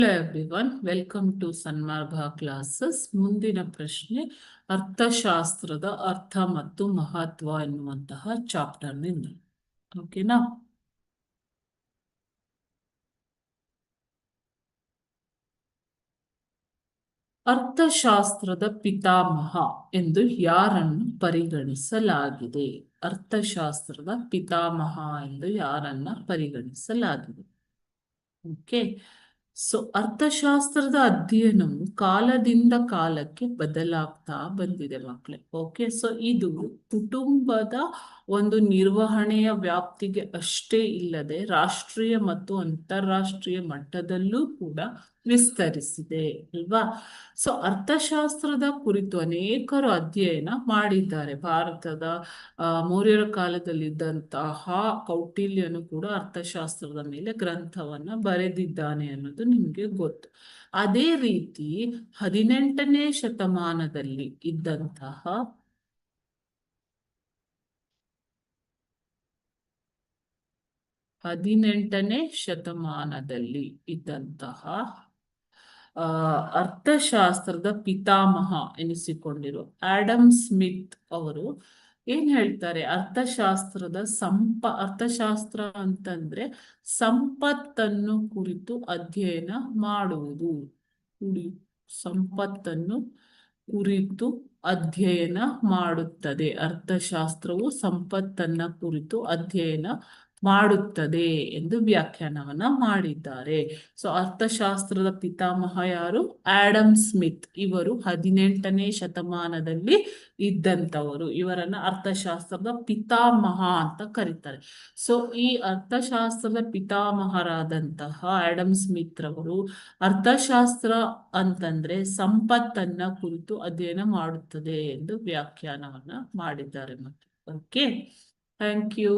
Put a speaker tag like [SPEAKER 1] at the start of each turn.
[SPEAKER 1] Hello everyone, welcome to Sanmarga classes. ಮುಂದಿನ ಪ್ರಶ್ನೆ ಅರ್ಥಶಾಸ್ತ್ರದ ಅರ್ಥ ಮತ್ತು ಮಹತ್ವ ಎನ್ನುವಂತಹ ಚಾಪ್ಟರ್ ನಿಂದ. ಓಕೆನಾ? ಅರ್ಥಶಾಸ್ತ್ರದ ಪಿತಾಮಹ ಎಂದು ಯಾರನ್ನು ಪರಿಗಣಿಸಲಾಗಿದೆ? ಅರ್ಥಶಾಸ್ತ್ರದ ಪಿತಾಮಹ ಎಂದು ಯಾರನ್ನ ಪರಿಗಣಿಸಲಾಗಿದೆ? ಓಕೆ, ಸೊ ಅರ್ಥಶಾಸ್ತ್ರದ ಅಧ್ಯಯನವು ಕಾಲದಿಂದ ಕಾಲಕ್ಕೆ ಬದಲಾಗ್ತಾ ಬಂದಿದೆ ಮಕ್ಕಳೇ. ಓಕೆ, ಸೊ ಇದು ಕುಟುಂಬದ ಒಂದು ನಿರ್ವಹಣೆಯ ವ್ಯಾಪ್ತಿಗೆ ಅಷ್ಟೇ ಇಲ್ಲದೆ ರಾಷ್ಟ್ರೀಯ ಮತ್ತು ಅಂತಾರಾಷ್ಟ್ರೀಯ ಮಟ್ಟದಲ್ಲೂ ಕೂಡ ವಿಸ್ತರಿಸಿದೆ ಅಲ್ವಾ? ಸೊ ಅರ್ಥಶಾಸ್ತ್ರದ ಕುರಿತು ಅನೇಕರು ಅಧ್ಯಯನ ಮಾಡಿದ್ದಾರೆ. ಭಾರತದ ಮೌರ್ಯರ ಕಾಲದಲ್ಲಿದ್ದಂತಹ ಕೌಟಿಲ್ಯನು ಕೂಡ ಅರ್ಥಶಾಸ್ತ್ರದ ಮೇಲೆ ಗ್ರಂಥವನ್ನ ಬರೆದಿದ್ದಾನೆ ಅನ್ನೋದು ನಿಮ್ಗೆ ಗೊತ್ತು. ಅದೇ ರೀತಿ 18ನೇ ಶತಮಾನದಲ್ಲಿ ಇದ್ದಂತಹ 18ನೇ ಶತಮಾನದಲ್ಲಿ ಇದ್ದಂತಹ ಅರ್ಥಶಾಸ್ತ್ರದ ಪಿತಾಮಹ ಎನಿಸಿಕೊಂಡಿರುವ ಆಡಮ್ ಸ್ಮಿತ್ ಅವರು ಏನ್ ಹೇಳ್ತಾರೆ? ಅರ್ಥಶಾಸ್ತ್ರ ಅಂತಂದ್ರೆ ಸಂಪತ್ತನ್ನು ಕುರಿತು ಅಧ್ಯಯನ ಮಾಡುವುದು. ಸಂಪತ್ತನ್ನು ಕುರಿತು ಅಧ್ಯಯನ ಮಾಡುತ್ತದೆ. ಅರ್ಥಶಾಸ್ತ್ರವು ಸಂಪತ್ತನ್ನ ಕುರಿತು ಅಧ್ಯಯನ ಮಾಡುತ್ತದೆ ಎಂದು ವ್ಯಾಖ್ಯಾನವನ್ನ ಮಾಡಿದ್ದಾರೆ. ಸೊ ಅರ್ಥಶಾಸ್ತ್ರದ ಪಿತಾಮಹ ಯಾರು? Adam Smith. ಇವರು 18ನೇ ಶತಮಾನದಲ್ಲಿ ಇದ್ದಂಥವರು. ಇವರನ್ನ ಅರ್ಥಶಾಸ್ತ್ರದ ಪಿತಾಮಹ ಅಂತ ಕರೀತಾರೆ. ಸೊ ಈ ಅರ್ಥಶಾಸ್ತ್ರದ ಪಿತಾಮಹರಾದಂತಹ ಆಡಮ್ ಸ್ಮಿತ್ ರವರು ಅರ್ಥಶಾಸ್ತ್ರ ಅಂತಂದ್ರೆ ಸಂಪತ್ತನ್ನ ಕುರಿತು ಅಧ್ಯಯನ ಮಾಡುತ್ತದೆ ಎಂದು ವ್ಯಾಖ್ಯಾನವನ್ನ ಮಾಡಿದ್ದಾರೆ. ಮತ್ತೆ ಓಕೆ, ಥ್ಯಾಂಕ್ ಯು.